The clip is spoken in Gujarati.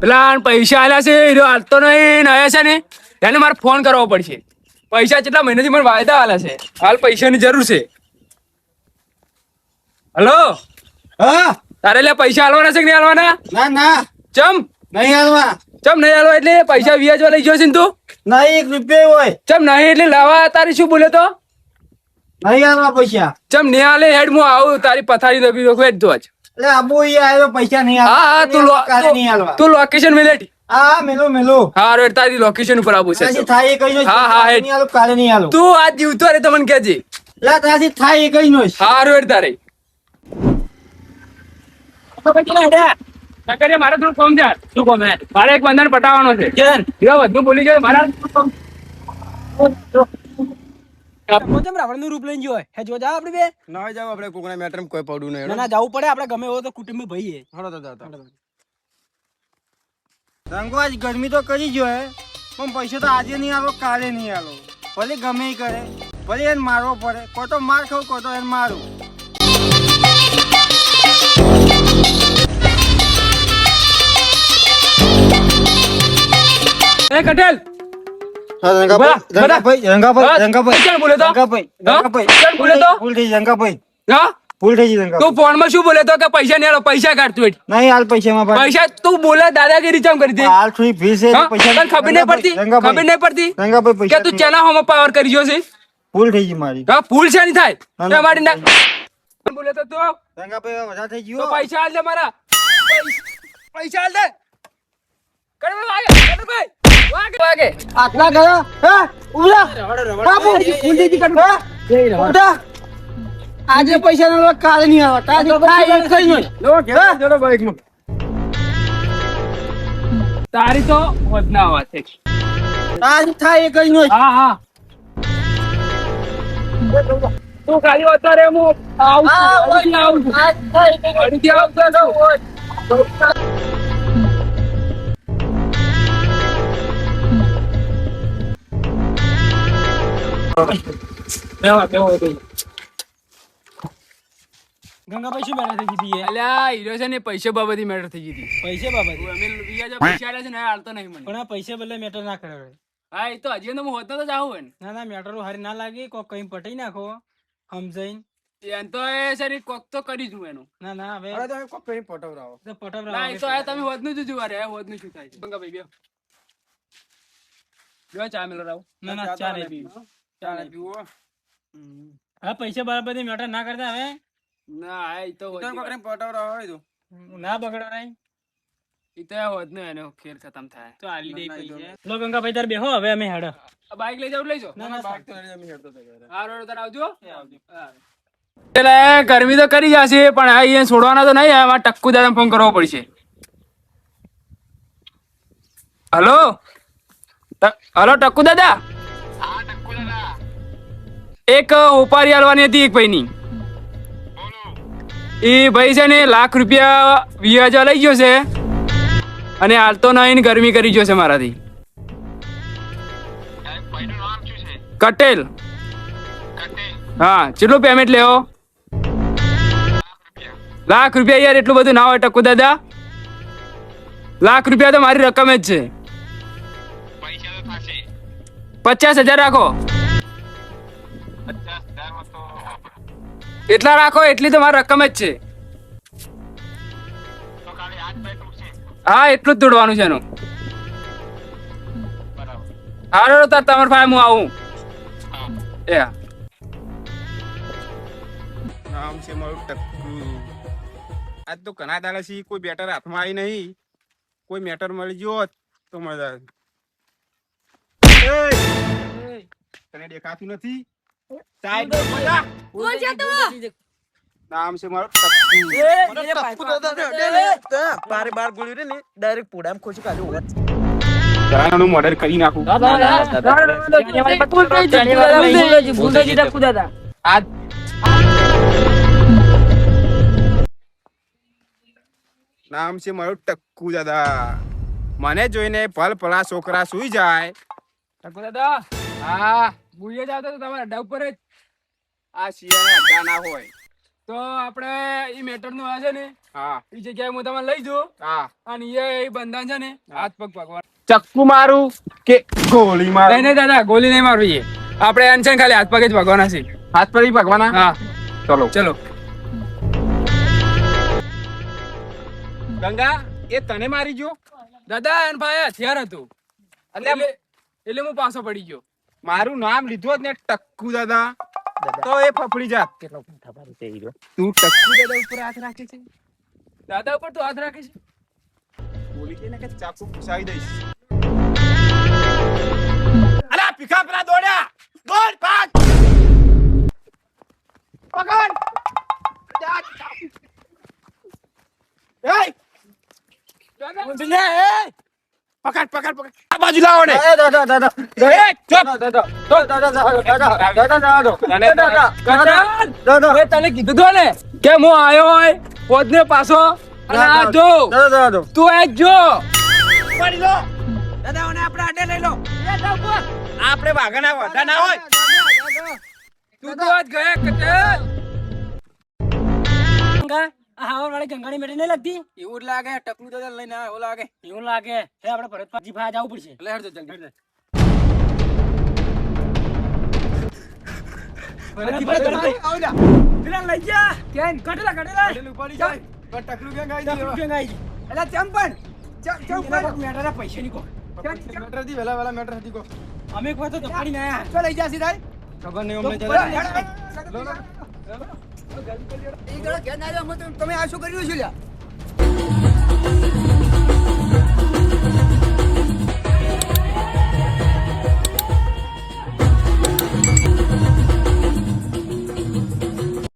પેલા પૈસા આલ્યા છે હીરો હાલતો નહીં નયા છે ને એને મારે ફોન કરવો પડશે. પૈસા કેટલા મહિનાથી મને વાયદા આલ્યા છે, હાલ પૈસાની જરૂર છે. હલો, હા તારે લે પૈસા આલવાના છે કે નહીં આલવાના? ના ના ચમ નહીં હાલવા. ચમ નહીં આલવા એટલે પૈસા વ્યાજવા લઈ ગયો છે ને તું? નહીં 1 રૂપિયા હોય. ચમ નહીં એટલે લાવા તારી શું બોલે તો? નહીં હાલવા પૈસા. ચમ નહીં આલે હેડ હું આવું તારી પથારી દબી દો હેડ તો જ. એટલે આબુ ઈ આવ્યો પૈસા નહીં હા હાલવા. હા કાલે નહીં હાલવા. તું લોકેશન મેલેટ. હા મેલો મેલો. હા હેડ તારી લોકેશન ઉપર આવું છે. તાજી થાય એ કઈ નો. હા, હા, નહીં હાલું, કાલે નહીં હાલું. તું આજ જીવતો રે તમને કહેજે. એટલે તાજી થાય એ કઈ નો. હા હેડ તારે મારે થોડું કોમ છે. શું કોમ છે? મારે એક બંધન પટાવવાનો છે. બધું બોલી જાય મારા રૂપ લઈને જોય હે જો જા આપણે બે ના જાવ આપણે કોકના મેટરમાં કોઈ પડવું નહીં. ના જવું પડે આપણે ગમે એવો તો કુટુંબી ભાઈ હે. હળો તો જાતા. રંગવાજ ગરમી તો કરી જો હે પણ પૈસા તો આજે નહીં હાલો કાલે નહીં હાલો. ભલે ગમે ઈ કરે, ભલે એને મારવો પડે. કોઈ તો માર ખાવ, કોઈ તો એને મારું. એ કટેલ રંગાભાઈ હા? ક્યાં બોલે તો? ક્યાં બોલે તો? ભૂલ થઈ રંગાભાઈ, હા ભૂલ થઈ રંગાભાઈ. તું ફોન માં શું બોલે તો કે પૈસા નહીં આલો, પૈસા કાઢ તું. નહીં હાલ પૈસામાં ભાઈ. પૈસા તું બોલે દાદાગીરી ચમ કરી દે? હાલ થોડી ફી છે હા? પૈસા. તને ખબર નહીં પડતી? ખબર નહીં પડતી રંગાભાઈ કે પૈસા તું ચેના હોમાં પાવર કરી ગયો છે? ભૂલ થઈ ગઈ મારી. હા ભૂલ છે નહીં થાય ના, તે મારી ના બોલે તો તું રંગાભાઈ હવે વધારે થઈ તો ગયો. પૈસા આલ દે મારા. પૈસા આલ દે. કરે ભાઈ વાગે. આટલા ગયા હે ઉલા બાપુ ભૂલ થઈ ગઈ કર. ઉઠા આજે પૈસા ના લો, કાલે નહીં આવે. કાલે થાય એ કઈ નહીં. ચલો બાઈકમાં. તારી તો વધના વાત છે. આજે થાય એ કઈ નહીં. હા હા તું ખાલી અત્યારે હું આવું છું. અડીથી આવતો ન હોય. ગંગાભાઈ શું મેળા થઈ ગઈ અલ્યા હીરો છે ને પૈસા બાબતે મેટર થઈ ગઈ હતી. પૈસા બાબત અમે બીજા પૈસા આલ્યા છે ને હાલતો નહીં મને. પણ આ પૈસા બદલે મેટર ના કરે હવે. હા એ તો હજી તો હું હોતો તો જ આવું ને. ના ના મેટરો હારી ના લાગી કોક કઈ પટાઈ નાખો સમજાઈને. એમ તો એ સરી કોક તો કરી દઉં એનું. ના ના હવે હવે તમે કોક કરીને પટાવરાવો. તો પટાવ ના એ તો આ તમે હોદનું જ જોવા રે હોદનું શું થાય છે. ગંગાભાઈ બેહો. બેહો ચા મેલો રાવ. ના ના ચા નહીં પીવી. ચા નહીં પીવો. હા પૈસા બાબતે મેટર ના કરતા હવે. ના આ ઈ તો તમે હોદની કોક કરીને પટાવરાવો હોય તો. ના બગડો નહીં ઈ તો હોદનું એનો ખેર ખતમ થાય. તો આલી દે ના, પૈસા. લો ગંગાભાઈ તાર બેહો હવે અમે હેડ. આ બાઈક લઈ જાવ લઈ જાઓ. ના ના બાઈક તો એને અમે હેડતો હતો ઘરે. હા રોડ તાર આવજો. હા. એટલે ગરમી તો કરી જશે પણ આ અહીંયા છોડવાના તો નહીં. આમાં ટક્કુ દાદા ફોન કરવો પડશે. હલો હલો ટક્કુ દાદા. એક ઉપારી આલવાની હતી એક ભાઈની. એ ભાઈ છે ને ₹1,00,000 વ્યાજ લઈ ગયો છે અને હાલતો નહીં ગરમી કરી ગયો છે મારાથી. કટેલ. હા કેટલું પેમેન્ટ લેવો? ₹1,00,000 યાર એટલું બધું ના હોય ટક્કુ દાદા. ₹1,00,000 તો મારી રકમ જ છે. 50,000 રાખો. એટલા રાખો એટલી તો મારી રકમ જ છે. હા એટલું જ તોડવાનું છે એનું. હારો તાર તમારા પાસે હું આવું. એ હા. નામ છે મારું ટક્કુ. આજ તો ઘણા દાડા થી કોઈ બેટર હાથમાં આવી નહીં. કોઈ મેટર મળી ગયો હોત તો મજા આવે. તને દેખાતું નથી? સાઈડ પર જા. નામ છે મારું ટક્કુ. બારે બાર ગોળ્યું રે ને ડાયરેક્ટ પોડામાં ખોસી કાઢ્યું. ઘરાનાનું મર્ડર કરી નાખું. આ નામ છે મારું ટક્કુ દાદા. મને જોઈને ભલ ભલા છોકરા સુઈ જાય. ટક્કુ દાદા. હા ભૂલી જ આવતો તો તમારા અડ્ડા ઉપર જ. આ શિયાળે અડ્ડા ના હોય. તો આપણે ઈ મેટર નું આ છે ને હા એ જગ્યાએ હું તમને લઈ જઉં હા અને એ બંધન છે ને હાથ પગ ભગવાન ચક્કુ મારું કે ગોળી નહીં મારું નહીં દાદા ગોલી નહીં મારવી છે આપણે એમ છે ને ખાલી હાથ પગ જ ભગવાના છે હાથ પર ભગવાના હા ચલો ચલો ગંગા એ તને મારી ગયો દાદા એન ભાઈ હથિયાર હતું એટલે એટલે હું પાછો પડી ગયો મારું નામ લીધું હોત ને ટક્કુ દાદા તો એ ફફડી જાત તું ટક્કુ દાદા ઉપર હાથ રાખે છે દાદા ઉપર તો હાથ રાખે છે બોલી કે ને કે ચાકુ ઘુસાવી દઈશ અલા પીખા પેલા દોડ્યા દોડ ભાગ પકડ એય પકડ પકડ પકડ આ બાજુ લાવો ને દાદા એ ચૂપ મેં તને કીધું તો ને કે હું આયો હોય પોતને પાછો અને આ જો તું આ જો પડી લો દાદાઓને આપણે આડે લઈ લો આપણે વાઘના વાઘા ના હોય તું તો આજ ગયા કતલ આ હાવર વાળી ગંગાની મેળી નહીં લાગતી એવું જ લાગે ટકલું તો લઈને આવ્યો લાગે એવું લાગે હે આપણે ભરતજી ભાઈ જવું પડશે એટલે હેડ જલ્દી પેલા લઈ જા કેન કટેલા ઉપાડી જાય પણ ટકલું ક્યાં ગાઈ દીધું એટલે ચંપણ ચંપણ મેટરા પૈસા ની કો મેટર થી વેલા મેટર હતી કો અમે એક વાર તો દપાડી ના આયા ચો લઈ જા સીધા ખબર નહીં અમને તમે આ શું કર્યું છે લ્યા